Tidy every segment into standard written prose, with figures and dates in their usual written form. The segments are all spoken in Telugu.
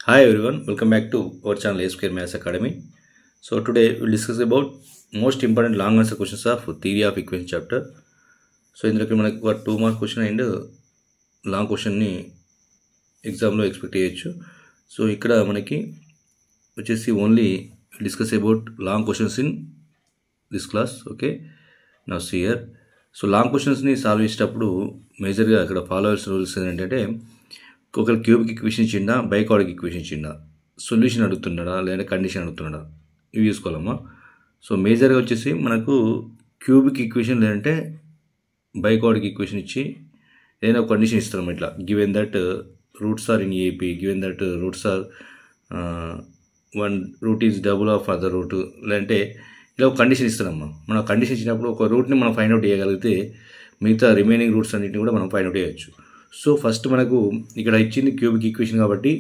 Hi everyone, welcome back to our channel A Square Maths Academy. So today we'll discuss about most important long answer questions of theory of equation chapter. So ఇందులోకి మనకు ఒక 2 మార్క్ క్వశ్చన్ అండ్ లాంగ్ క్వశ్చన్ని ఎగ్జామ్లో ఎక్స్పెక్ట్ చేయొచ్చు. సో ఇక్కడ మనకి వచ్చేసి only discuss about long questions in this class. Okay, now see here. So long క్వశ్చన్స్ని సాల్వ్ చేసేటప్పుడు మేజర్గా ఇక్కడ ఫాలో అవ్వాల్సిన రూల్స్ ఏంటంటే, ఒకవేళ క్యూబిక్ ఈక్వేషన్ ఇచ్చిండా, బైకార్డిక్ ఈక్వేషన్ ఇచ్చిండా, సొల్యూషన్ అడుగుతున్నాడా లేదా కండిషన్ అడుగుతున్నాడా, ఇవి చూసుకోవాలమ్మా. సో మేజర్గా వచ్చేసి మనకు క్యూబిక్ ఈక్వేషన్ లేదంటే బైకార్డిక్ ఈక్వేషన్ ఇచ్చి ఏదైనా ఒక కండిషన్ ఇస్తాం. ఇట్లా given that roots are in AP, given that roots are one root is double of other root, లేదంటే ఇలా ఒక కండిషన్ ఇస్తారమ్మా. మనం కండిషన్ ఇచ్చినప్పుడు ఒక రూట్ని మనం ఫైండ్ అవుట్ చేయగలిగితే మిగతా రిమైనింగ్ రూట్స్ అన్నింటిని కూడా మనం ఫైండ్ అవుట్ చేయొచ్చు. సో ఫస్ట్ మనకు ఇక్కడ ఇచ్చింది క్యూబిక్ ఈక్వేషన్ కాబట్టి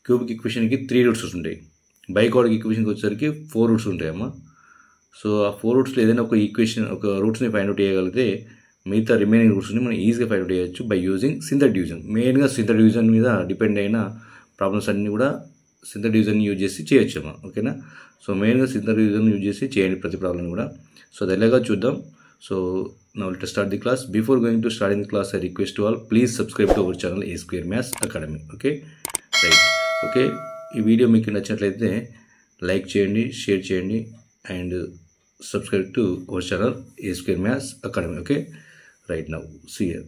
క్యూబిక్ ఈక్వేషన్కి 3 రూట్స్ ఉంటాయి. బైకార్డిక్ ఈక్వేషన్కి వచ్చేసరికి 4 రూట్స్ ఉంటాయమ్మా. సో ఆ 4 రూట్స్లో ఏదైనా ఒక ఈక్వేషన్ ఒక రూట్స్ని ఫైండ్ అవుట్ చేయగలిగితే మిగతా రిమైనింగ్ రూట్స్ని మనం ఈజీగా ఫైండ్ అవుట్ చేయొచ్చు బై యూజింగ్ సింథటిక్ డివిజన్. మెయిన్గా సింథటిక్ డివిజన్ మీద డిపెండ్ అయిన ప్రాబ్లమ్స్ అన్నీ కూడా సింథటిక్ డివిజన్ యూజ్ చేసి చేయొచ్చు అమ్మా. ఓకేనా? సో మెయిన్గా సింథటిక్ డివిజన్ యూజ్ చేసి చేయండి ప్రతి ప్రాబ్లమ్ కూడా. సో అది ఎలాగా చూద్దాం. So now let us start the class. Before going to starting the class, I request to all, please subscribe to our channel A Square Maths Academy. Okay, right. Okay, ఈ వీడియో మీకు నచ్చినట్లయితే లైక్ చేయండి, షేర్ చేయండి and subscribe to our channel A Square Maths Academy. Okay, right now see here.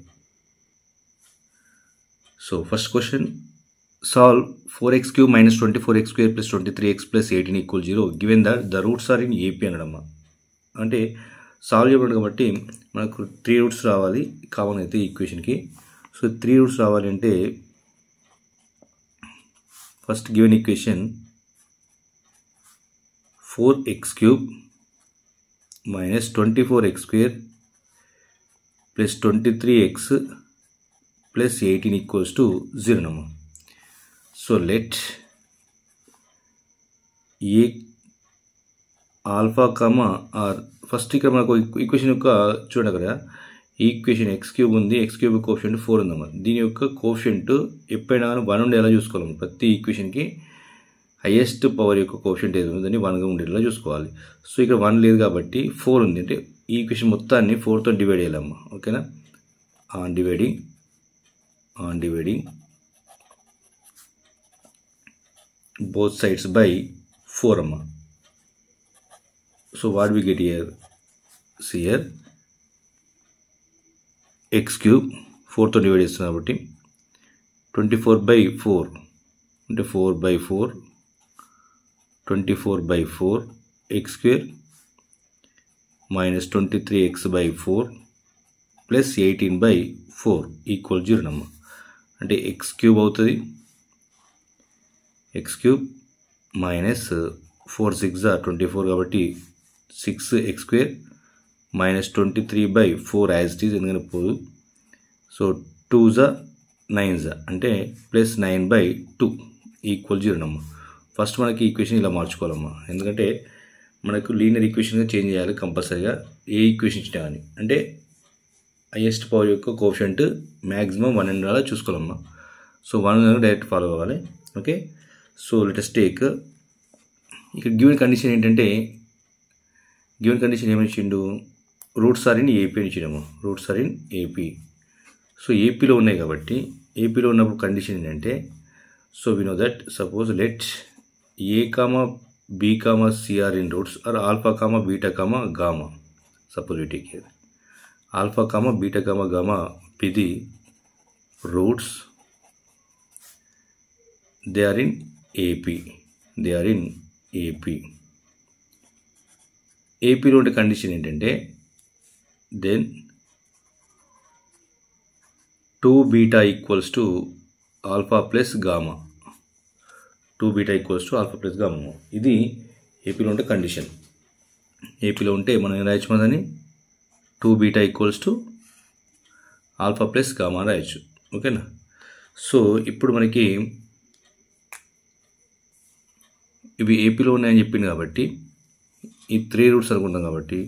So first question, solve 4x cube minus 24x square plus 23x plus 18 equals 0 given that the roots are in AP అనడమ్మా. అంటే సాల్వ్ చేయబడి కాబట్టి మనకు 3 రూట్స్ రావాలి కామన్ అయితే ఈక్వేషన్కి. సో 3 రూట్స్ రావాలి అంటే first given equation 4x cube minus 24x square plus 23x plus 18 equals to 0 నమ్మా. సో లెట్ ఏ ఆల్ఫా కామా ఆర్, ఫస్ట్ ఇక్కడ మనకు ఈక్వేషన్ యొక్క చూడండి కదా, ఈక్వేషన్ ఎక్స్ క్యూబ్ ఉంది, ఎక్స్ క్యూబ్ కోఫిషియంట్ 4 ఉందన్నమాట. దీని యొక్క కోఫిషియంట్ ఎప్పుడైనా కానీ 1 ఉండేలా చూసుకోవాలి. ప్రతి ఈక్వేషన్కి హైయెస్ట్ పవర్ యొక్క కోఫిషియంట్ ఏది ఉందని 1గా ఉండేలా చూసుకోవాలి. సో ఇక్కడ 1 లేదు కాబట్టి 4 ఉంది, అంటే ఈ ఈక్వేషన్ మొత్తాన్ని 4తో డివైడ్ చేయాలమ్మా. ఓకేనా? On dividing both sides by 4 అమ్మా. So what we get here, see here, x cube 4తో డివైడ్ చేస్తున్నాం కాబట్టి 24/4 అంటే 4/4 24/4 x square minus 23x/4 plus 18/4 equal 0 నమ్మా. అంటే x cube అవుతుంది, x cube మైనస్ 4 6 24 కాబట్టి 6x square minus 23/4 as it is, ఎందుకంటే పోదు. సో 2 9 అంటే ప్లస్ 9/2 ఈక్వల్ 0 నమ్మా. ఫస్ట్ మనకి ఈక్వేషన్ ఇలా మార్చుకోవాలమ్మా, ఎందుకంటే మనకు లీనియర్ ఈక్వేషన్గా చేంజ్ చేయాలి కంపల్సరీగా. ఏ ఈక్వేషన్ ఇచ్చినా కానీ అంటే హైయెస్ట్ పవర్ యొక్క కోఫిషియంట్ మ్యాక్సిమం 1 ఉండాలా చూసుకోవాలమ్మా. సో 1 డైరెక్ట్ ఫాలో అవ్వాలి. Okay, so let us take ఇక్కడ గివెన్ కండిషన్ ఏంటంటే, గివెన్ కండిషన్ ఏమని ఇచ్చిండు, రూట్స్ ఆర్ ఇన్ ఏపీ అని ఇచ్చిండము. Roots are in AP. So ఏపీలో ఉన్నాయి కాబట్టి ఏపీలో ఉన్నప్పుడు కండిషన్ ఏంటంటే, so we know that suppose let A comma B comma C are in roots are alpha comma beta comma gamma. Suppose we take here alpha comma beta comma gamma be the roots, they are in AP. ఏపీలో ఉండే కండిషన్ ఏంటంటే, then 2 beta equals to alpha plus gamma. 2 beta equals to alpha plus gamma. ఇది ఏపీలో ఉంటే కండిషన్. ఏపీలో ఉంటే మనం ఏం రాయొచ్చు, మనని 2 beta equals to alpha plus gamma రాయొచ్చు. ఓకేనా? సో ఇప్పుడు మనకి ఇవి ఏపీలో ఉన్నాయని చెప్పింది కాబట్టి ఈ 3 రూట్స్ అనుకుంటాం కాబట్టి,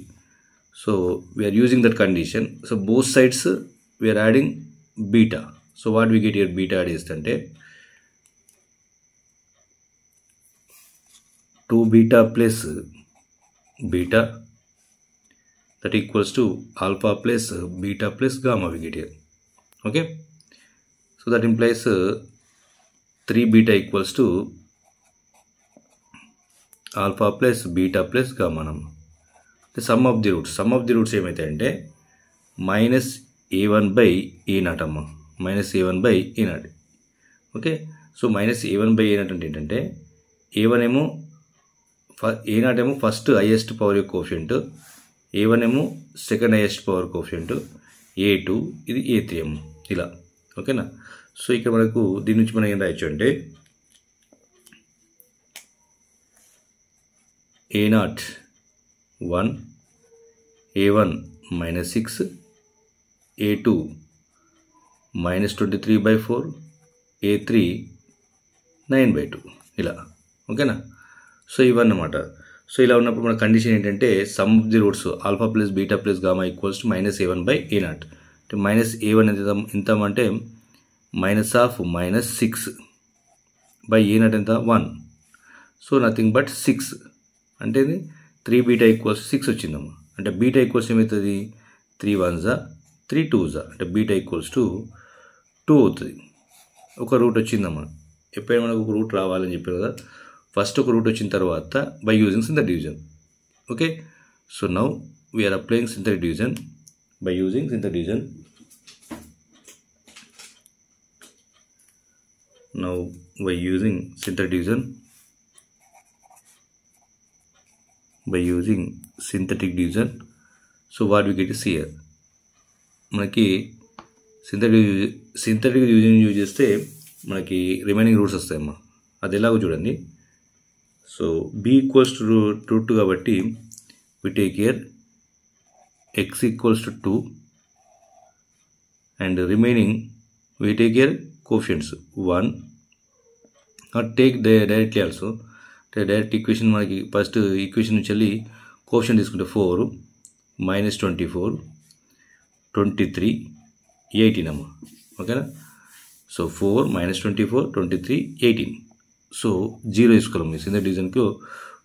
so we are using that condition. So both sides we are adding beta. So what we get here, beta add చేస్తుంటే 2 beta plus beta, that equals to alpha plus beta plus gamma we get here. Okay, so that implies 3 beta equals to alpha plus beta plus gamma number. The sum of the roots ఏమైతాయంటే మైనస్ a1 బై a0 అమ్మ, minus a1 by a0. Okay, so minus a1 by a0 అంటే ఏంటంటే a1 ఏమో a0 ఏమో ఫస్ట్ హైయెస్ట్ పవర్ యొక్క కోఫిషియంట్, a1 ఏమో second highest power coefficient, a2 ఇది a3 ఏమో ఇలా. ఓకేనా, సో ఇక్కడ మనకు దీని నుంచి మనం ఏం రాయొచ్చు అంటే a0 1, a1 minus 6, a2 minus 23/4, a3 9/2 ఇలా. ఓకేనా, సో ఇవన్నమాట. సో ఇలా ఉన్నప్పుడు మన కండిషన్ ఏంటంటే some of the roots alpha plus beta plus gamma equals to minus a1 by a0. అంటే మైనస్ a1 ఎంత అంటే minus of minus 6 by a0 ఎంత 1. సో నథింగ్ బట్ 6 అంటే ఇది 3 బీటా ఈక్వల్స్ 6 వచ్చిందమ్మా. అంటే బీటా ఈక్వల్స్ ఏమవుతుంది 3 1s 3 2s, అంటే బీటా ఈక్వల్స్ టు 2 అవుతుంది. ఒక రూట్ వచ్చిందమ్మా. ఎప్పుడైనా మనకు ఒక రూట్ రావాలని చెప్పారు కదా, ఫస్ట్ ఒక రూట్ వచ్చిన తర్వాత by using synthetic division. Okay, so now we are applying synthetic division by using synthetic division. Now by using synthetic division, by using synthetic division, so what we get is here మనకి సింథటిక్ డివిజన్ యూజ్ చేస్తే మనకి రిమైనింగ్ రూట్స్ వస్తాయమ్మా. అది ఎలాగో చూడండి. So b equals to root 2 కాబట్టి we take here x equals to 2 and remaining we take here coefficients 1 or take directly also. Direct equation మనకి ఫస్ట్ ఈక్వేషన్ నుంచి వెళ్ళి కోఎఫిషియంట్ తీసుకుంటే 4 మైనస్ 24 23 18 అమ్మ. ఓకేనా, సో 4 మైనస్ 24 23 18. సో 0 తీసుకోవాలి మీ సింథటిక్ డివిజన్కు.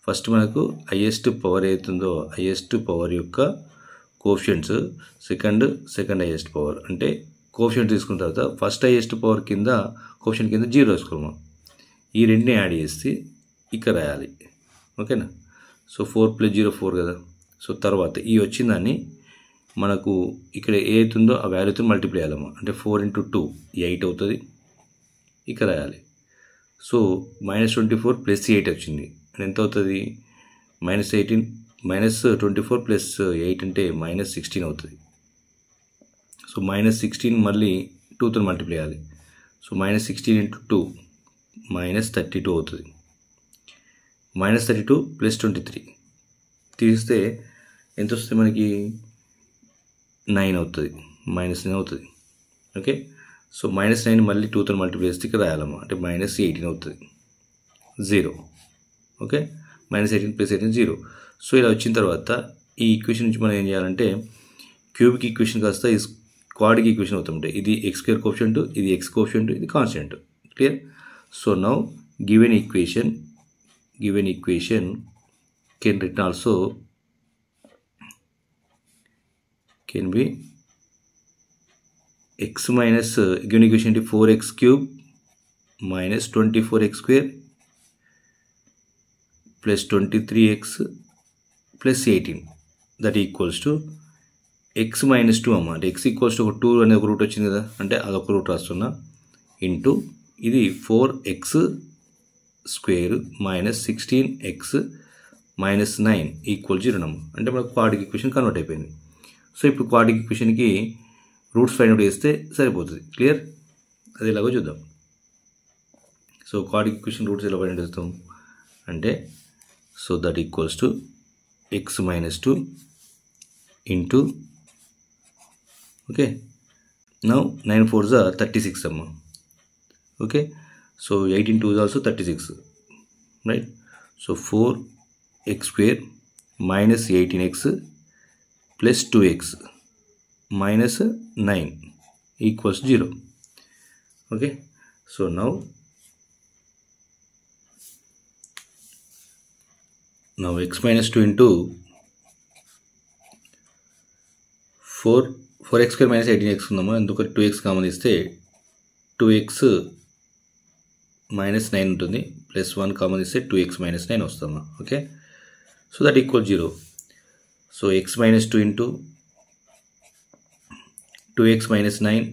ఫస్ట్ మనకు హైయెస్ట్ పవర్ అవుతుందో హైయెస్ట్ పవర్ యొక్క కోఎఫిషియంట్స్, సెకండ్ హైయెస్ట్ పవర్ అంటే కోఎఫిషియంట్ తీసుకున్న తర్వాత ఫస్ట్ హైయెస్ట్ పవర్ కింద కోఎఫిషియంట్ కింద 0 వేసుకోవాలి. ఈ రెండుని యాడ్ చేసి ఇక్కడ రాయాలి. ఓకేనా, సో 4 + 0 4 కదా. సో తర్వాత ఈ వచ్చిందాన్ని మనకు ఇక్కడ ఏ అవుతుందో ఆ వాల్యూతో మల్టిప్లై చేయాలమ్మా. అంటే 4 × 2 8 అవుతుంది, ఇక్కడ రాయాలి. సో మైనస్ 24 + 8 వచ్చింది అంటే ఎంత అవుతుంది మైనస్ 18 మైనస్ 24 + 8 అంటే మైనస్ 16 అవుతుంది. సో మైనస్ 16 మళ్ళీ 2తో మల్టిప్లై చేయాలి. సో మైనస్ 16 × 2 మైనస్ 32 అవుతుంది. మైనస్ 32 + 23 తీస్తే ఎంత వస్తుంది మనకి 9 అవుతుంది, మైనస్ 9 అవుతుంది. ఓకే, సో మైనస్ 9 మళ్ళీ 2తో మల్టిప్లై చేస్తే ఇక్కడ రాయాలమ్మా. అంటే మైనస్ 18 అవుతుంది 0. Okay, minus 18 + 18 0. సో ఇలా వచ్చిన తర్వాత ఈ ఈక్వేషన్ నుంచి మనం ఏం చేయాలంటే క్యూబిక్ ఈక్వేషన్ కాస్త ఈ క్వాడ్రిక్ ఈక్వేషన్ అవుతుంటాయి. ఇది x² కోఎఫిషియంట్, ఇది x కోఎఫిషియంట్, ఇది constant. Clear. So now given equation can written also can be x minus given equation to 4x³ minus 24x² plus 23x plus 18 that equals to x minus 2 అమ్మా. అంటే x equals to 2 అనే ఒక రూట్ వచ్చింది కదా, అంటే అదొక రూట్ రాస్తున్నా ఇంటూ ఇది 4x² minus 16x minus 9 equal 0 అమ్మ. అంటే మనకు క్వాడ్రిక్ ఈక్వేషన్ కన్వర్ట్ అయిపోయింది. సో ఇప్పుడు క్వాడ్రిక్ ఈక్వేషన్కి రూట్స్ ఫైండ్ అవుట్ చేస్తే సరిపోతుంది. క్లియర్, అది ఎలాగో చూద్దాం. సో క్వాడ్రిక్ ఈక్వేషన్ రూట్స్ ఎలా ఫైండ్ అవుట్ చేస్తాం అంటే so that equals to x minus 2 into okay now 9 4s are 36 అమ్మ. Okay, so 18 2s also 36, right? So 4x² minus 18x plus 2x minus 9 equals 0. Okay, so now now x minus 2 into 4x square minus 18x ఉందమ్మా. ఎందుకు 2x కామన్ ఇస్తే 2x minus 9 ఉంటుంది, ప్లస్ 1 కామన్ ఇస్తే 2x minus 9 వస్తుందమ్మా. Okay, so that equal 0. So x minus 2 into 2x minus 9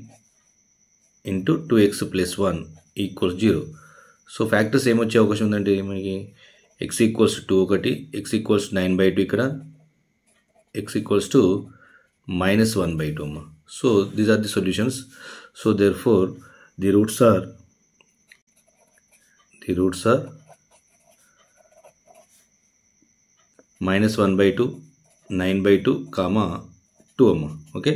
into 2x plus 1 equals 0. So factors ఏమొచ్చే అవకాశం ఉందంటే మనకి x ఈక్వల్స్ 2 ఒకటి, x ఈక్వల్స్ 9/2 ఇక్కడ, x ఈక్వల్స్ టు -1/2 అమ్మా. So these are the solutions. So therefore the roots are -1/2, 9/2, 2 అమ్మా. Okay,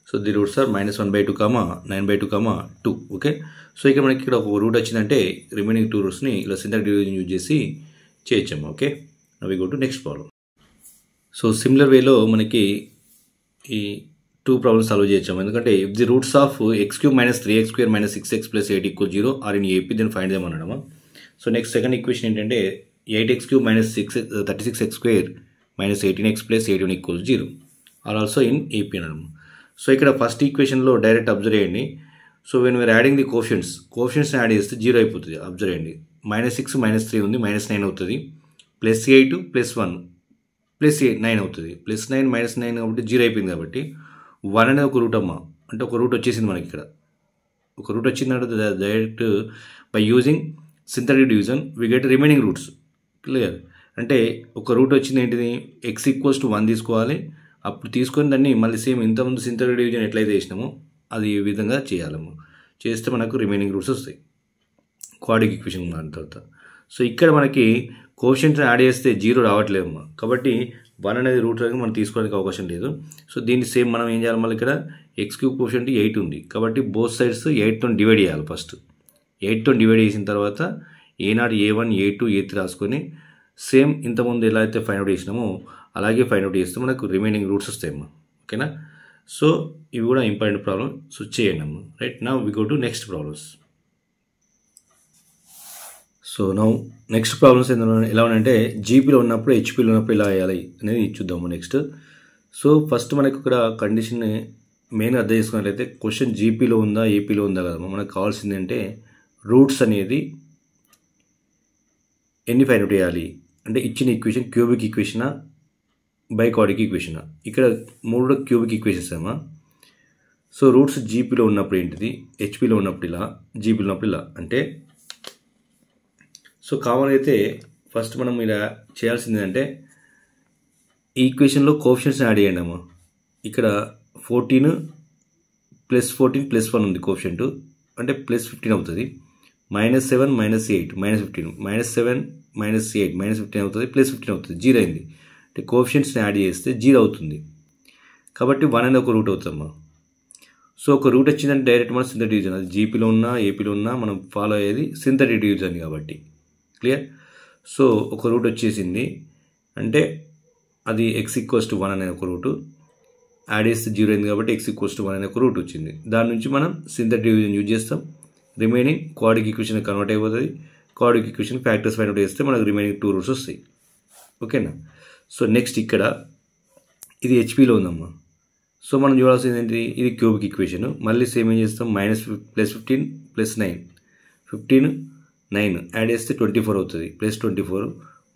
so the roots are -1/2, 9/2, 2. Okay, so ఇక్కడ మనకి ఇక్కడ ఒక రూట్ వచ్చిందంటే రిమైనింగ్ 2 రూట్స్ని ఇలా సింథటిక్ డివిజన్ యూజ్ చేసి చేయొచ్చమ్మా. Okay, now we go to next problem. So similar వేలో మనకి ఈ 2 ప్రాబ్లమ్స్ సాల్వ్ చేయొచ్చాము. ఎందుకంటే if the roots of x³ - 3x² - 6x + 8 = 0 are in AP then find them అనడమా. సో నెక్స్ట్ సెకండ్ ఈక్వేషన్ ఏంటంటే 8x³ - 36x² - 18x + 81 = 0 are also in AP అనడం. సో ఇక్కడ ఫస్ట్ ఈక్వేషన్లో డైరెక్ట్ అబ్జర్వ్ చేయండి. So when we are adding the కోషియెంట్స్ని యాడ్ చేస్తే 0 అయిపోతుంది. అబ్జర్వ్ చేయండి, -6 - 3 ఉంది, -9 అవుతుంది, +8 + 1 +9 అవుతుంది, +9 - 9 కాబట్టి 0 అయిపోయింది. కాబట్టి 1 అనేది ఒక రూట్ అమ్మా, అంటే ఒక రూట్ వచ్చేసింది మనకి. ఇక్కడ ఒక రూట్ వచ్చిందంటే direct by using synthetic division we get remaining roots. Clear, అంటే ఒక రూట్ వచ్చింది ఏంటిది, x ఈక్వల్స్ టు 1 తీసుకోవాలి, అప్పుడు తీసుకొని దాన్ని మళ్ళీ సేమ్ ఇంతకుముందు సింథటిక్ డివిజన్ ఎట్లయితే చేసినామో అది ఈ విధంగా చేయాలమ్మా. చేస్తే మనకు రిమైనింగ్ రూట్స్ వస్తాయి క్వాడ్రిక్ ఈక్వేషన్ దాని తర్వాత. సో ఇక్కడ మనకి కోషియెంట్ని యాడ్ చేస్తే 0 రావట్లేదమ్మా, కాబట్టి 1 అనేది రూట్ అనేది మనం తీసుకోవడానికి అవకాశం లేదు. సో దీన్ని సేమ్ మనం ఏం చేయాలి, మళ్ళీ ఇక్కడ x³ కోషియెంట్ 8 ఉంది కాబట్టి బోత్ సైడ్స్ 8తో డివైడ్ చేయాలి. ఫస్ట్ 8తో డివైడ్ చేసిన తర్వాత A0, A1, A2, A3 రాసుకొని సేమ్ ఇంతకుముందు ఎలా అయితే ఫైండ్ అవుట్ చేసినామో అలాగే ఫైండ్ అవుట్ చేస్తే మనకు రిమైనింగ్ రూట్స్ వస్తాయమ్మా. ఓకేనా, సో ఇవి కూడా ఇంపార్టెంట్ ప్రాబ్లమ్. సో చేయండి అమ్మా. Right, now we go to next problems. So now next problems ఎలా ఉన్నాయంటే జీపీలో ఉన్నప్పుడు హెచ్పీలో ఉన్నప్పుడు ఎలా వేయాలి అనేది చూద్దాము నెక్స్ట్. సో ఫస్ట్ మనకు ఇక్కడ కండిషన్ మెయిన్గా అర్థం చేసుకున్నట్లయితే క్వశ్చన్ జీపీలో ఉందా ఏపీలో ఉందా కదమ్మా. మనకు కావాల్సింది అంటే రూట్స్ అనేది ఎన్ని ఫైండ్ అవుట్ చేయాలి అంటే ఇచ్చిన ఈక్వేషన్ క్యూబిక్ ఈక్వేషనా బైకార్డిక్ ఈక్వేషనా. ఇక్కడ 3 క్యూబిక్ ఈక్వేషన్స్ అమ్మా. సో రూట్స్ జీపీలో ఉన్నప్పుడు ఏంటిది, హెచ్పీలో ఉన్నప్పుడు ఇలా, జీపీలో ఉన్నప్పుడు ఇలా. అంటే సో కామన్ అయితే ఫస్ట్ మనం ఇలా చేయాల్సింది అంటే ఈ ఈక్వేషన్లో కోఎఫిషియెంట్స్ని యాడ్ చేయండి అమ్మా. ఇక్కడ 14 + 14 + 1 ఉంది కోఎఫిషియెంట్, అంటే +15 అవుతుంది. -7 - 8 -15, -7 - 8 -15 అవుతుంది, +15 అవుతుంది, 0 అయింది. అంటే కోఎఫిషియెంట్స్ని యాడ్ చేస్తే 0 అవుతుంది కాబట్టి 1 అనేది ఒక రూట్ అవుతుందమ్మా. సో ఒక రూట్ వచ్చిందంటే డైరెక్ట్ మనం సింథటిక్ డివిజన్, అది జీపీలో ఉన్నా ఏపీలో ఉన్నా మనం ఫాలో అయ్యేది సింథటిక్ డివిజన్ కాబట్టి. క్లియర్, సో ఒక రూట్ వచ్చేసింది అంటే అది x = 1 అనే ఒక రూటు యాడ్ చేస్తే 0 అయింది కాబట్టి x = 1 అనే ఒక రూట్ వచ్చింది. దాని నుంచి మనం సింథటిక్ డివిజన్ యూజ్ చేస్తాం, రిమైనింగ్ క్వాడ్రిక్ ఈక్వేషన్ కన్వర్ట్ అయిపోతుంది. Quadric equation factors find out చేస్తే మనకు రిమైనింగ్ 2 రూట్స్ వస్తాయి. ఓకేనా, సో నెక్స్ట్ ఇక్కడ ఇది హెచ్పీలో ఉందమ్మా. సో మనం చూడాల్సింది ఏంటి, ఇది క్యూబిక్ ఈక్వేషన్. మళ్ళీ సేమ్ ఏం చేస్తాం, -15 + 9 15 9 యాడ్ చేస్తే 24 అవుతుంది, +24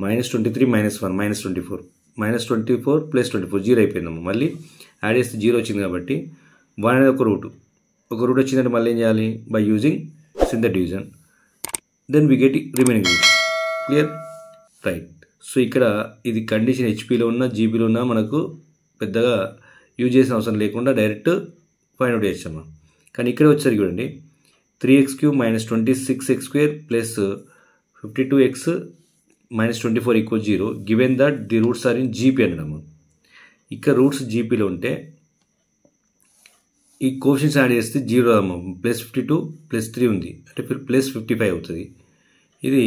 -23 - 1 -24 -24 + 24 0 అయిపోయిందమ్మా. మళ్ళీ యాడ్ చేస్తే 0 వచ్చింది కాబట్టి 1 అనేది ఒక రూట్ వచ్చిందంటే మళ్ళీ ఏం చేయాలి, by using synthetic division then we get remaining roots. Clear, right. So ఇక్కడ ఇది కండిషన్ హెచ్పీలో ఉన్న జీపీలో ఉన్న మనకు పెద్దగా యూజ్ చేసిన అవసరం లేకుండా డైరెక్ట్ ఫైండ్ అవుట్ చేస్తామా. కానీ ఇక్కడ వచ్చేసరికి చూడండి 3x³ - 26x² + 52x - 24 = 0 given that the roots are in GP అనడము. ఇక్కడ రూట్స్ జీపీలో ఉంటే ఈ కోషన్స్ యాడ్ చేస్తే 0 అమ్మ, +52 + 3 ఉంది అంటే +55 అవుతుంది, ఇది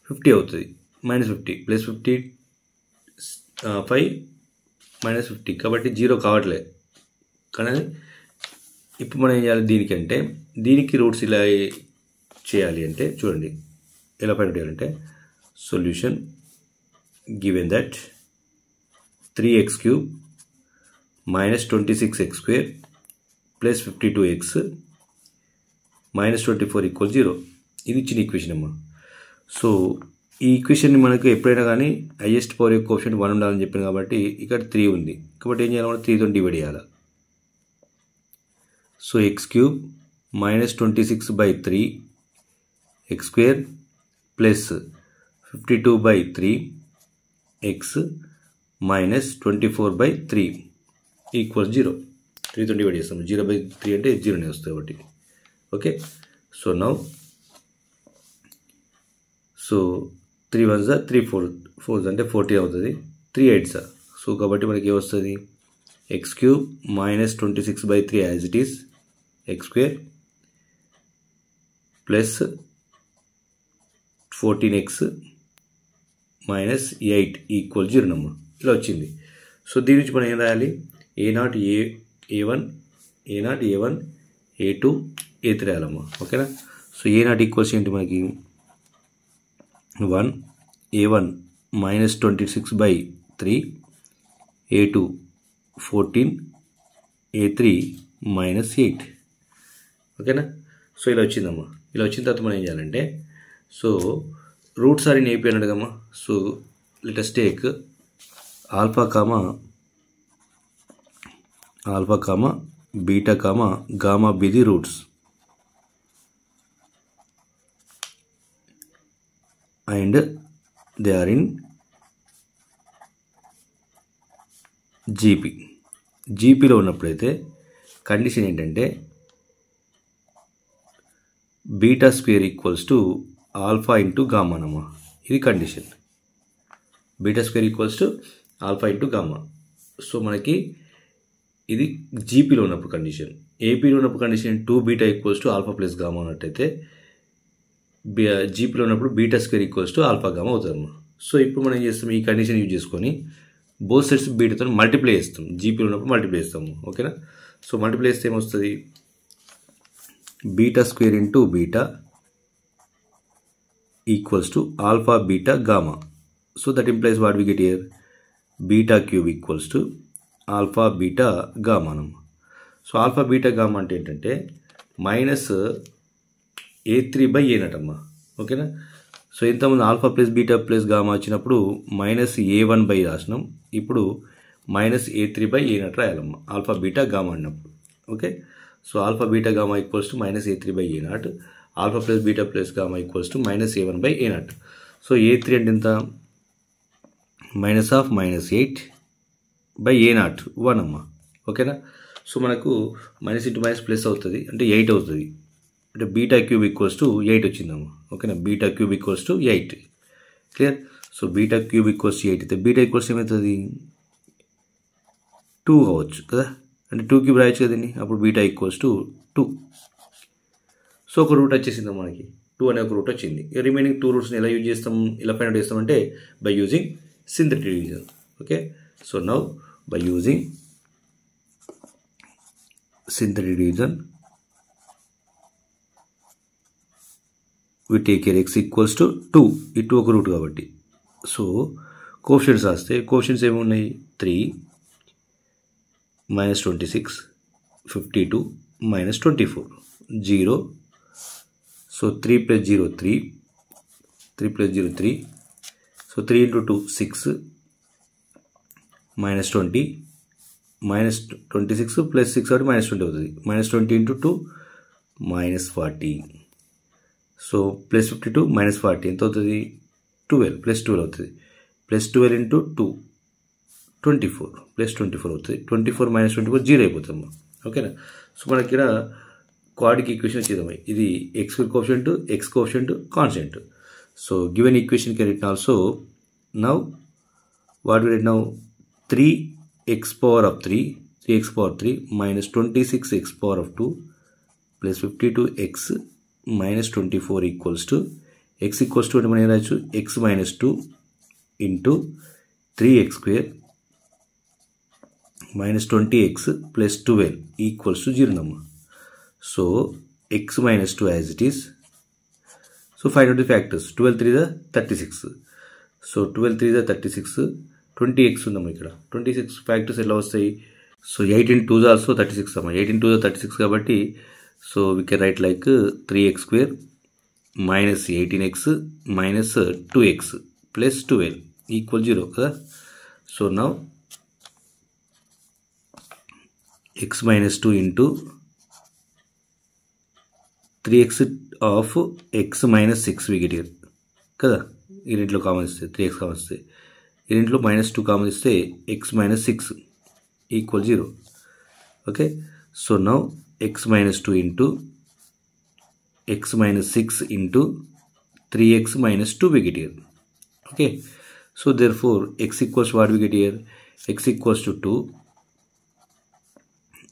50 అవుతుంది, -50 +55 -50 కాబట్టి 0 కావట్లేదు. కానీ ఇప్పుడు మనం ఏం చేయాలి దీనికంటే, దీనికి రూట్స్ ఇలా చేయాలి అంటే చూడండి ఎలా ఫైండ్ అవుట్ చేయాలంటే solution given that 3x cube minus 26x square plus 52x minus 24 equals 0. ఇది ఇచ్చిన ఈక్వేషన్ అమ్మా. సో ఈ ఈక్వేషన్ని మనకు ఎప్పుడైనా కానీ హైయెస్ట్ పవర్ యొక్క కోఎఫిషియంట్ 1 ఉండాలని చెప్పాను కాబట్టి ఇక్కడ 3 ఉంది కాబట్టి ఏం చేయాలి, మనం 3తో డివైడ్ చేయాలి. So X cube minus 26/3 X square plus 52/3 X minus 24/3 equals 0. 3తో డివైడ్ చేస్తాం. 0/3 అంటే 0నే వస్తుంది కాబట్టి. Okay, so now so 3 1s 3 4s అంటే 40 అవుతుంది. 3 8s సో కాబట్టి మనకి ఏమొస్తుంది, X cube minus 26/3 as it is X square plus 14x minus 8 equal 0 నమ్మ ఇలా వచ్చింది. సో దీని నుంచి మనం ఏం రాయాలి, A0 A1 A0 A1 A2 A3 రాయాలమ్మా. ఓకేనా. సో A0 ఈక్వల్స్ ఏంటి మనకి 1 A1 minus 26/3 A2 14 A3 minus 8. ఓకేనా. సో ఇలా వచ్చిందమ్మా. ఇలా వచ్చిన తర్వాత మనం ఏం చేయాలంటే, so roots are in AP అన్నాడు కమ్మా. So let us take alpha comma beta comma gamma be the roots and they are in జీపీలో ఉన్నప్పుడైతే కండిషన్ ఏంటంటే beta square equals to alpha into gamma నమ్మా. ఇది condition. Beta square equals to alpha into gamma. So మనకి ఇది జీపీలో ఉన్నప్పుడు కండిషన్. ఏపీలో ఉన్నప్పుడు condition 2 beta equals to alpha plus gamma అన్నట్టయితే జీపీలో ఉన్నప్పుడు beta square equals to alpha gamma అవుతారమ్మా. సో ఇప్పుడు మనం ఏం చేస్తాం, ఈ కండిషన్ యూజ్ చేసుకొని బోత్ సైడ్స్ బీటాతో మల్టిప్లై చేస్తాం. జీపీలో ఉన్నప్పుడు మల్టిప్లై చేస్తాము. ఓకేనా. సో మల్టిప్లై చేస్తే ఏమొస్తుంది, beta square into beta equals to alpha beta gamma. So that implies what we get here, beta cube equals to alpha beta gamma అన్నమాట. సో ఆల్ఫా బీటా గామా అంటే ఏంటంటే మైనస్ A3/A0 అమ్మా. ఓకేనా. సో ఇంతకుముందు alpha plus beta plus gamma వచ్చినప్పుడు మైనస్ A1/, రాసినాం. ఇప్పుడు మైనస్ A3/A0 రాయాలమ్మా ఆల్ఫా బీటా గామా అన్నప్పుడు. Okay. So alpha beta gamma equals to minus A3/A0, alpha plus beta plus gamma equals to minus A1/A0. So A3 అంటే ఎంత, మైనస్ ఆఫ్ మైనస్ 8/A0 1 అమ్మా. ఓకేనా. సో మనకు మైనస్ ఇంటూ మైనస్ ప్లస్ అవుతుంది అంటే 8 అవుతుంది. అంటే బీటా క్యూబ్ ఈక్వల్స్ టు 8 వచ్చిందమ్మా. ఓకేనా. Beta cube equals to 8. Clear. So beta cube equals to 8 అయితే బీటా ఈక్వల్స్ ఏమవుతుంది, 2 అవ్వచ్చు కదా. అంటే 2 క్యూబ్ రాయొచ్చు కదండి. అప్పుడు బీటా ఈక్వల్స్ టు 2. సో ఒక రూట్ వచ్చేసింది మనకి, 2 అనే ఒక రూట్ వచ్చింది. రిమైనింగ్ 2 రూట్స్ని ఎలా యూజ్ చేస్తాం, ఎలా ఫైండ్ అవుట్ చేస్తామంటే by using synthetic division. Okay. So now by using synthetic division we take here x equals to 2. ఈ 2 ఒక రూట్ కాబట్టి. సో కోఎఫిషియంట్స్ రాస్తే కోఎఫిషియంట్స్ ఏమి ఉన్నాయి, 3 minus 26 52 minus 24 0. So 3 + 0 3 3 + 0 3. So 3 × 2 6 minus 20 minus 26 plus 6 కాబట్టి మైనస్ 20 అవుతుంది. Minus 20 × 2 minus 40. So plus 52 minus 40 ఎంత అవుతుంది, 12 ప్లస్ 12 అవుతుంది. ప్లస్ 12 × 2 24 ప్లస్ 24 అవుతుంది. 24 మైనస్ 24 0 అయిపోతుంది. ఓకేనా. సో మనకి ఇక్కడ క్వాడ్రిక్ ఈక్వేషన్ వచ్చేద్దాం. ఇది X coefficient, X coefficient constant. So given equation can written also. Now what we write now, 3x³ minus 26x² plus 52x minus 24 equals to x equals to అంటే మనం ఏం రాయొచ్చు, x minus 2 into 3x² minus 20x plus 12 equals to 0 నమ్మ. So x minus 2 as it is. So find out the factors. 12 3 36. So 12 3 36, 20x ఉందమ్మా. ఇక్కడ 26 ఫ్యాక్టర్స్ ఎలా వస్తాయి? సో 8 into 2 ఆల్సో 36 అమ్మా. 8 into 2 36 కాబట్టి so we can right like 3x² minus 18x minus 2x plus 12 equal 0 కదా. So now x minus 2 into 3x of x minus 6 we get here కదా. ఈ రెంట్లో కామన్ ఇస్తే 3x కామన్ ఇస్తే, ఈ రెంట్లో -2 కామన్ ఇస్తే x minus 6 equal 0. Okay. So now x minus 2 into x minus 6 into 3x minus 2 we get here. Okay. So therefore x equals what we get here? X equals to 2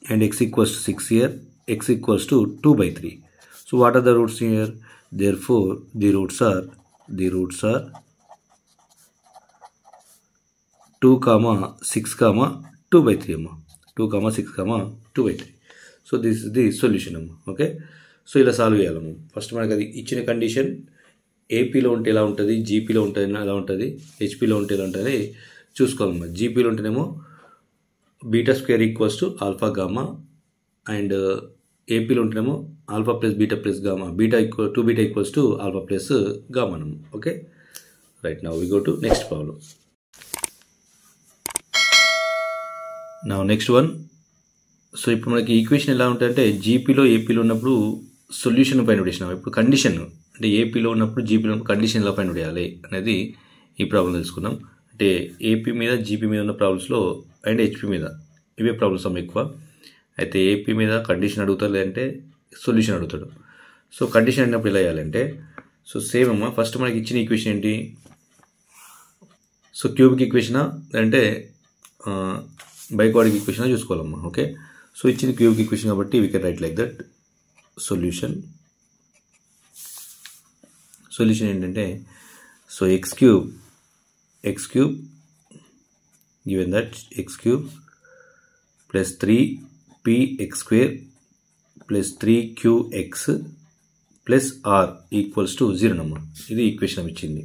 and x equals to 6 here. X equals to 2 by 3. So what are the roots here? Therefore the roots are 2 comma 6 comma 2 by 3 amma. 2 comma 6 comma 2 by 3. So this is the solution amma. Okay. So ఇలా సాల్వ్ చేయాలము. ఫస్ట్ మనకి అది ఇచ్చిన కండిషన్ ఏపీలో ఉంటే ఎలా ఉంటుంది, జీపీలో ఉంటే ఎలా ఉంటుంది, హెచ్పీలో ఉంటే ఎలా ఉంటుంది చూసుకోవాలమ్మా. జీపీలో ఉంటేనేమో β² equals to alpha gamma, and ఏపీలో ఉంటేనేమో alpha plus beta plus gamma, two beta equals to alpha plus gamma అన్నమాట. Okay right. Now we go to next problem. Now next one. So ఇప్పుడు మనకి ఈక్వేషన్ ఎలా ఉంటుందంటే జీపీలో ఏపీలో ఉన్నప్పుడు సొల్యూషన్ ఫైండ్ అవుట్ చేసినాం. ఇప్పుడు కండిషన్ అంటే ఏపీలో ఉన్నప్పుడు జీపీలో ఉన్నప్పుడు కండిషన్ ఎలా ఫైండ్ అవుట్ చేయాలి అనేది ఈ ప్రాబ్లం తెలుసుకున్నాం. అంటే ఏపీ మీద జీపీ మీద ఉన్న ప్రాబ్లమ్స్లో అండ్ హెచ్పీ మీద ఇవే ప్రాబ్లమ్స్ అమ్మ ఎక్కువ. అయితే ఏపీ మీద కండిషన్ అడుగుతారు, లేదంటే సొల్యూషన్ అడుగుతాడు. సో కండిషన్ అడిగినప్పుడు ఎలా చేయాలంటే సో సేమ్ అమ్మ. ఫస్ట్ మనకి ఇచ్చిన ఈక్వేషన్ ఏంటి? సో క్యూబిక్ ఈక్వేషనా లేదంటే బైక్వాడిక్ ఈక్వేషనా చూసుకోవాలమ్మా. ఓకే. సో ఇచ్చిన క్యూబిక్ ఈక్వేషన్ కాబట్టి we can right like that. Solution ఏంటంటే so x cube given that x cube plus 3px² plus 3qx plus r equals to 0 నమ్మ. ఇది ఈక్వేషన్ ఇచ్చింది.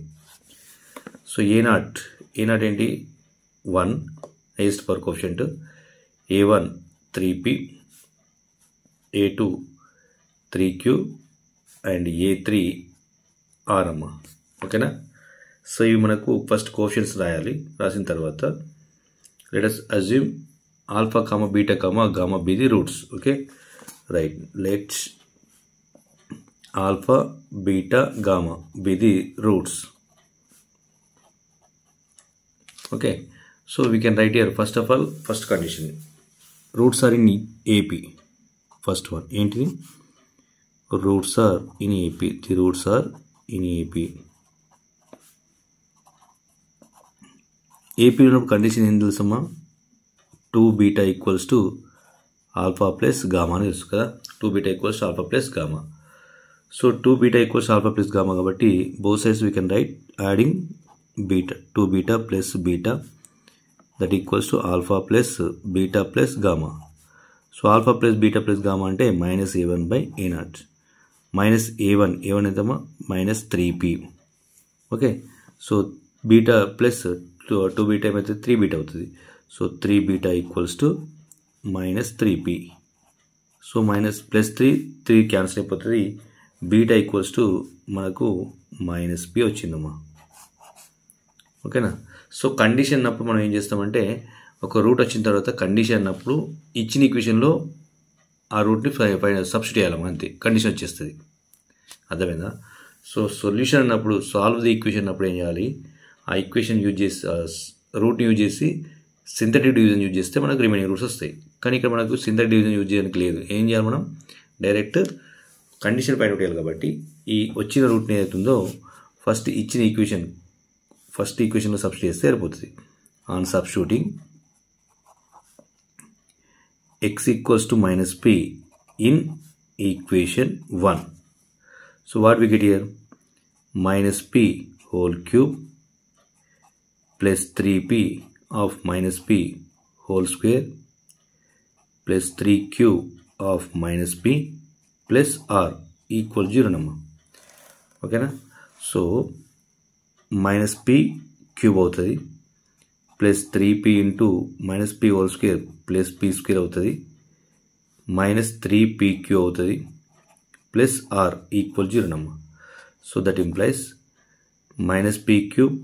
సో a0 ఏంటి? 1 highest power coefficient, a1 3p, a2 3q and a3 r అమ్మ. ఓకేనా. సో ఇవి మనకు ఫస్ట్ కోఎఫిషియంట్స్ రాయాలి. రాసిన తర్వాత let us assume alpha comma beta comma gamma be the roots. Okay right. Let's alpha beta gamma be the roots. Okay. So we can right here first of all first condition roots are in AP. First one ఏంటిది? roots are in AP. The roots are in AP. AP లో కండిషన్ ఏం తెలుసమ్మా? 2 beta equals to alpha plus gamma అని తెలుసు కదా. 2 beta equals to alpha plus gamma. So 2 beta equals alpha plus gamma కాబట్టి both sides we can write adding beta. 2 beta plus beta that equals to alpha plus beta plus gamma. So alpha plus beta plus gamma అంటే -a1 by a0. A1 ఎంతమ్మా? -3p. Okay. So beta plus 2 beta ఏమైతే 3 బీటా అవుతుంది. So 3 beta equals to -3p. So +3 cancel అయిపోతుంది. బీటా ఈక్వల్స్ టు మనకు -p వచ్చిందమ్మా. ఓకేనా. సో కండిషన్ అన్నప్పుడు మనం ఏం చేస్తామంటే ఒక రూట్ వచ్చిన తర్వాత కండిషన్ అన్నప్పుడు ఇచ్చిన ఈక్వేషన్లో ఆ రూట్ని సబ్స్టిట్యూట్ చేయాలమ్మా. అంతే, కండిషన్ వచ్చేస్తుంది. అర్థమైందా? సో సొల్యూషన్ అన్నప్పుడు సాల్వ్ ది ఈక్వేషన్ అన్నప్పుడు ఏం చేయాలి? ఆ ఈక్వేషన్ యూజ్ చేసి రూట్ని యూజ్ చేసి సింథటిక్ డివిజన్ యూజ్ చేస్తే మనకు రిమైనింగ్ రూట్స్ వస్తాయి. కానీ ఇక్కడ మనకు సింథటిక్ డివిజన్ యూజ్ చేయడానికి లేదు. ఏం చేయాలి? మనం డైరెక్ట్ కండిషన్ ఫైండ్ అవుట్ చేయాలి. కాబట్టి ఈ వచ్చిన రూట్ని ఏదైతుందో ఫస్ట్ ఇచ్చిన ఫస్ట్ ఈక్వేషన్లో సబ్స్టిట్యూట్ చేస్తే సరిపోతుంది. On substituting x equals to -p in equation 1. So what we get here? -p whole cube plus 3p of -p whole square plus 3q of -p plus r equal 0 number. Okay na? So -p cube అవుతుంది plus 3p into minus p whole square plus p square అవుతుంది మైనస్ 3pq అవుతుంది ప్లస్ r ఈక్వల్ 0 నమ్మ. So that implies minus p cube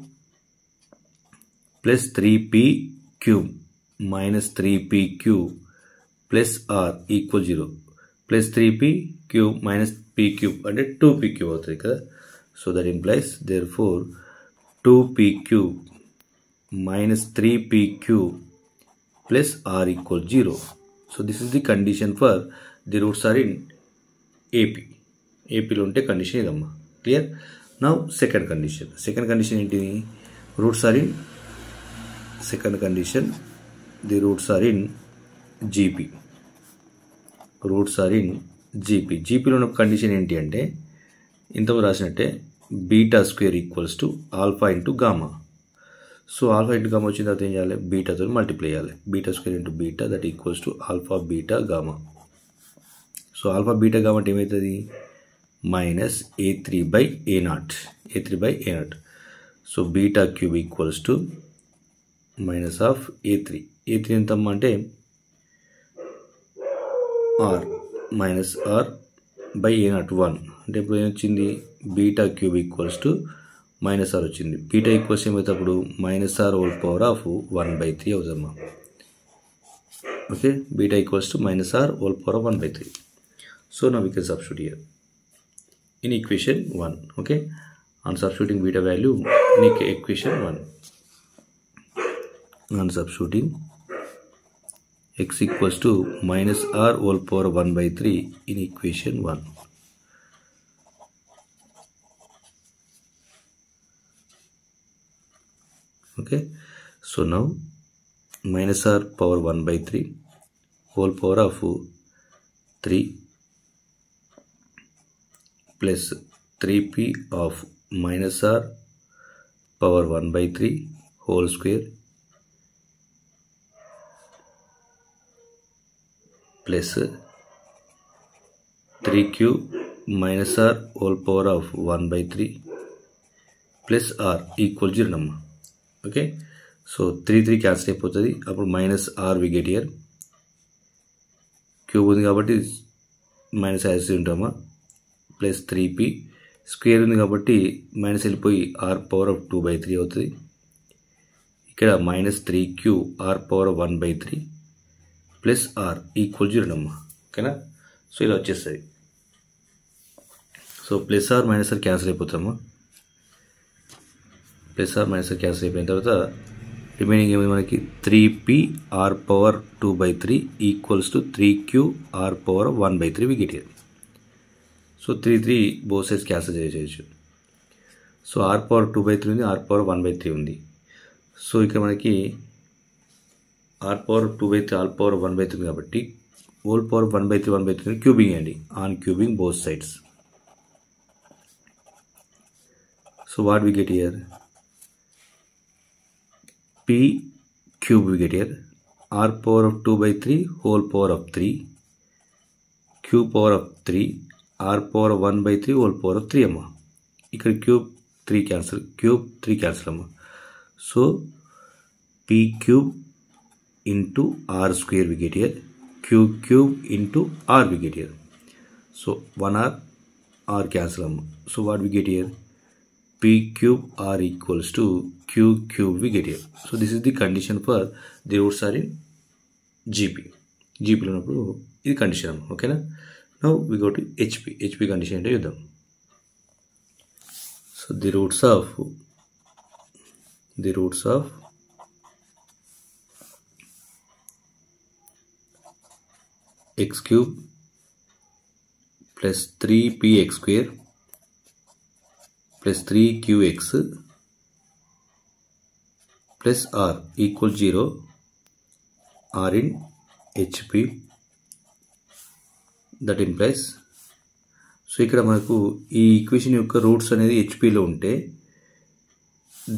plus 3p cube minus 3p cube plus r equal 0 plus 3p cube minus p cube అంటే 2p క్యూబ్ అవుతుంది కదా. So that implies therefore 2p cube minus 3p cube plus r equals 0. So this is the condition for the roots are in AP. AP lo unte condition idamma. Clear? Now second condition. Second condition enti roots are in second condition the roots are in GP. Roots are in GP. GP lo ఉన్న condition enti ante ఇంతకు రాసినట్టే beta square equals to alpha into gamma. So alpha into gamma వచ్చిన తర్వాత ఏం చేయాలి బీటాతో మల్టిప్లై చేయాలి beta square into beta that equals to alpha beta gamma. So alpha beta gamma అంటే ఏమవుతుంది minus A3/A0. So beta cube equals to minus of A3 ఎంతమ్మా అంటే ఆర్ మైనస్ R/A0 1 అంటే ఇప్పుడు ఏమొచ్చింది beta cube equals to minus R వచ్చింది. బీటా ఈక్వల్స్ ఏమవుతాప్పుడు minus R whole power of 1/3 అవుతుందమ్మా. Okay beta equals to minus R whole power of 1/3. So now we can substitute here in equation 1. Okay on substituting beta value in equation 1 on substituting x equals to minus R whole power 1/3 in equation 1. Okay, so now minus r power 1/3 whole power of 3 plus 3p of minus r power 1/3 whole square plus 3q minus r whole power of 1/3 plus r equal 0 number. Okay so 3 cancel అయిపోతుంది అప్పుడు minus R we get here cube ఉంది కాబట్టి మైనస్ యాజ్ ఉంటామా ప్లస్ 3p స్క్వేర్ ఉంది కాబట్టి మైనస్ వెళ్ళిపోయి r పవర్ ఆఫ్ 2/3 అవుతుంది. ఇక్కడ minus 3q r power 1/3 plus r equal 0 అమ్మా. ఓకేనా సో ఇలా వచ్చేస్తుంది. So plus R minus R cancel అయిపోతామా ప్లస్ ఆర్ మైనస్ క్యాన్సిల్ అయిపోయిన తర్వాత రిమైనింగ్ ఏమైంది మనకి 3p r power 2/3 equals to 3q r power 1/3 we get here. So 3 both sides cancel చేయొచ్చు. సో r పవర్ 2/3 ఉంది r పవర్ 1/3 ఉంది. సో ఇక్కడ మనకి r పవర్ 2/3 r పవర్ 1/3 ఉంది కాబట్టి హోల్ పవర్ 1/3 క్యూబింగ్ అండి on cubing both sides. So what we get here p cube we get here r power of 2/3 whole power of 3 q power of 3 r power of 1/3 whole power of 3 amma. ఇక్కడ క్యూబ్ 3 క్యాన్సిల్ అమ్మా. So p cube into r square we get here cube into r we get here. So 1r cancel amma. So what we get here p cube r equals to q cube we get here. So this is the condition for the roots are in GP లో ఉన్నప్పుడు ఇది కండిషన్. ఓకేనా now we go to HP condition అంటే చూద్దాం. So the roots of x cube plus 3px square plus 3qx plus r equal 0 are in HP. That implies so ఇక్కడ మనకు ఈ ఈక్వేషన్ యొక్క రూట్స్ అనేది హెచ్పిలో ఉంటే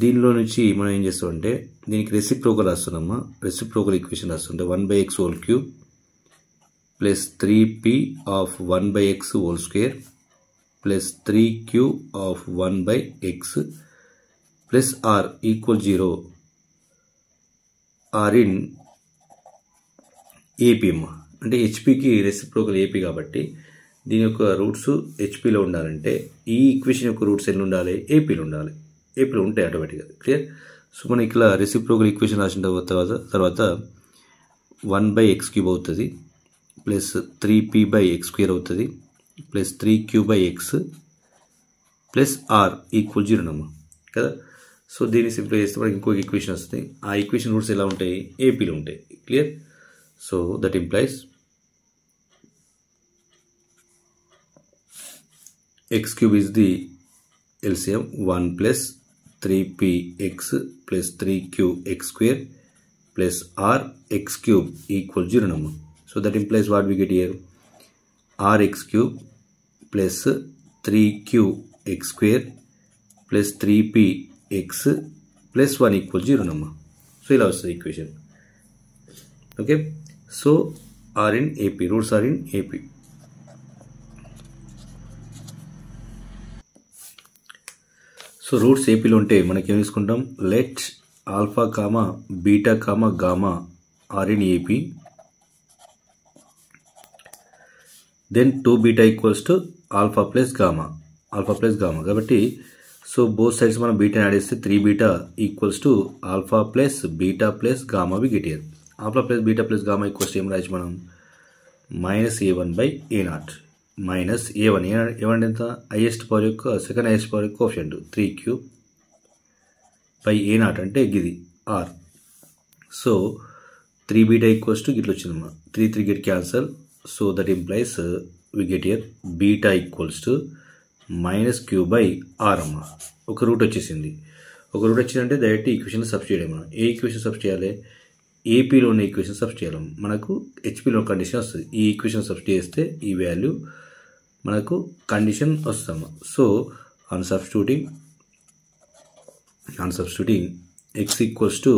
దీనిలో నుంచి మనం ఏం చేస్తామంటే దీనికి రెసిప్రోకల్ రాస్తున్నామా రెసిప్రోకల్ ఈక్వేషన్ రాస్తుంటే 1/x whole cube plus 3p of 1/x whole square plus 3q of 1/x plus R equal 0 are in AP అమ్మ. అంటే హెచ్పికి రెసిప్రోకల్ ఏపీ కాబట్టి దీని యొక్క రూట్స్ హెచ్పిలో ఉండాలంటే ఈ ఈక్వేషన్ యొక్క రూట్స్ ఎన్ని ఉండాలి? ఏపీలో ఉండాలి. ఏపీలో ఉంటాయి ఆటోమేటిక్గా. క్లియర్? సో మనకి ఇలా రెసిప్రోకల్ ఈక్వేషన్ రాసిన తర్వాత 1/x³ అవుతుంది, ప్లస్ 3p/x² అవుతుంది, plus 3q/x plus R equal 0 నమ్మ కదా. సో దీన్ని సింప్లిఫై చేస్తే మనకి ఇంకొక ఈక్వేషన్ వస్తుంది. ఆ ఈక్వేషన్ రూట్స్ ఎలా ఉంటాయి? ఏపీలో ఉంటాయి. Clear? So that implies x³ is the LCM 1 plus 3px plus 3qx² plus r x³ equal 0 number. So that implies what we get here? rx³ plus 3qx² plus 3px plus 1 equal 0 number. So ఇలా వస్తుంది equation. Okay. So are in AP. Roots are in AP. So roots ఏపీలో ఉంటే మనకి ఏం తీసుకుంటాం? Let alpha comma beta comma gamma are in AP, then 2β equals to alpha plus gamma కాబట్టి సో బోత్ సైడ్స్ మనం బీటాని యాడ్ చేస్తే 3β equals to alpha plus beta plus gamma we get here. Alpha plus beta plus gamma equals ఏం రాయొచ్చు మనం? -a1/a0 మైనస్ a1 ఎంత? హైయెస్ట్ పవర్ యొక్క సెకండ్ హైయెస్ట్ పవర్ యొక్క కోఎఫిషియంట్ 3q/a0 అంటే గిది r. సో 3β ఈక్వల్స్ టు గిట్ల వచ్చిందమ్మా. 3 get cancel. So that implies we get here beta equals to -q/r అమ్మ. ఒక రూట్ వచ్చేసింది. ఒక రూట్ వచ్చిందంటే డైరెక్ట్ ఈక్వేషన్ సబ్స్టిట్యూట్ చేయమా. ఏ ఈక్వేషన్ సబ్స్టిట్యూట్ చేయాలి? ఏపీలో ఉన్న ఈక్వేషన్ సబ్స్టిట్యూట్ చేయాలి. మనకు హెచ్పిలో కండిషన్ వస్తుంది. ఈ ఈక్వేషన్ సబ్స్టిట్యూట్ చేస్తే ఈ వాల్యూ మనకు కండిషన్ వస్తాము. So on substituting x equals to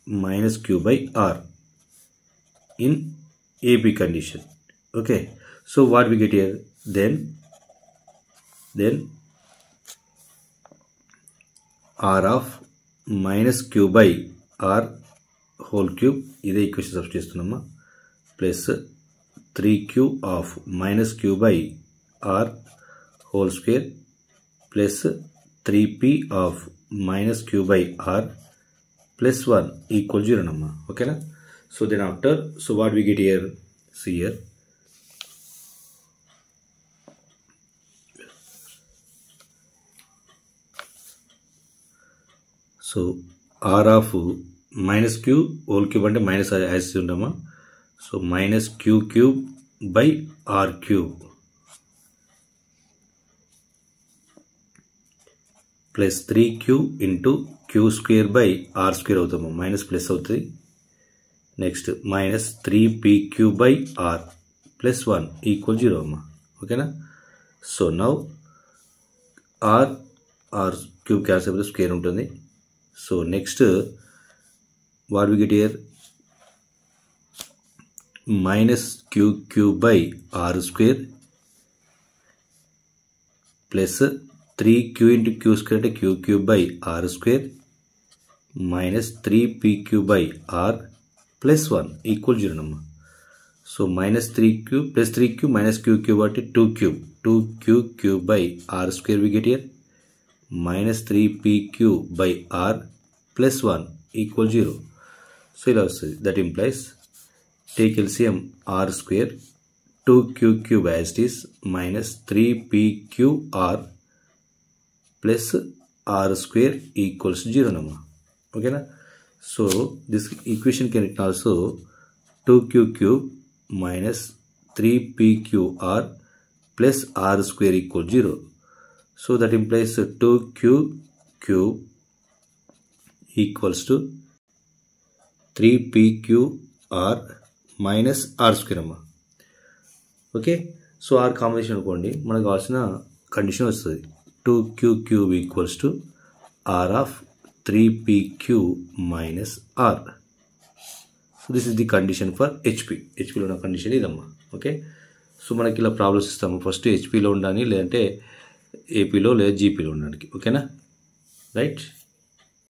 -q/r in AP condition. Okay. So what we get here? Then r of -q/r whole cube, ఇదే ఈక్వేషన్ సబ్స్టిట్యూట్ చేస్తున్నామా, plus 3q of -q/r whole square plus 3p of -q/r plus 1 equal 0 నమ్మా. ఓకేనా? So then after so what we get here? See here so r of -q whole cube అంటే మైనస్ యాజ్ ఉండమా. So -q³/r³ plus 3q into q² అవుతాము. మైనస్ ప్లస్ అవుతుంది. నెక్స్ట్ -3pq/r ప్లస్ 1 ఈక్వల్ 0 అమ్మా. ఓకేనా? సో నౌ r³ క్యాన్సిల్ అయితే స్క్వేర్ ఉంటుంది. So next what we get here? -q³/r² plus 3q into q² అంటే q³/r² minus 3pq/r plus 1 equal 0 నమ్మా. So -3q plus 3q minus q³ అంటే 2q³ we get here -3pq/r plus 1 equal 0. So ఇలా వస్తుంది. That implies take LCM r² 2q³ as it is minus 3pqr plus r² equals 0 నమ్మా. ఓకేనా? So this equation can it also 2q³ minus 3pqr plus r² equal 0. So that implies 2q³ equals to 3pqr minus r² అమ్మా. ఓకే. సో ఆర్ కాంబినేషన్ అనుకోండి, మనకు కావాల్సిన కండిషన్ వస్తుంది. 2q³ equals to r of 3pq minus r. So this is the condition for హెచ్పిలో ఉన్న కండిషన్ ఇదమ్మా. ఓకే. సో మనకి ఇలా ప్రాబ్లమ్స్ ఇస్తాము. ఫస్ట్ హెచ్పిలో ఉండాలి, లేదంటే ఏపీలో లేదా జీపీలో ఉండడానికి. ఓకేనా? right?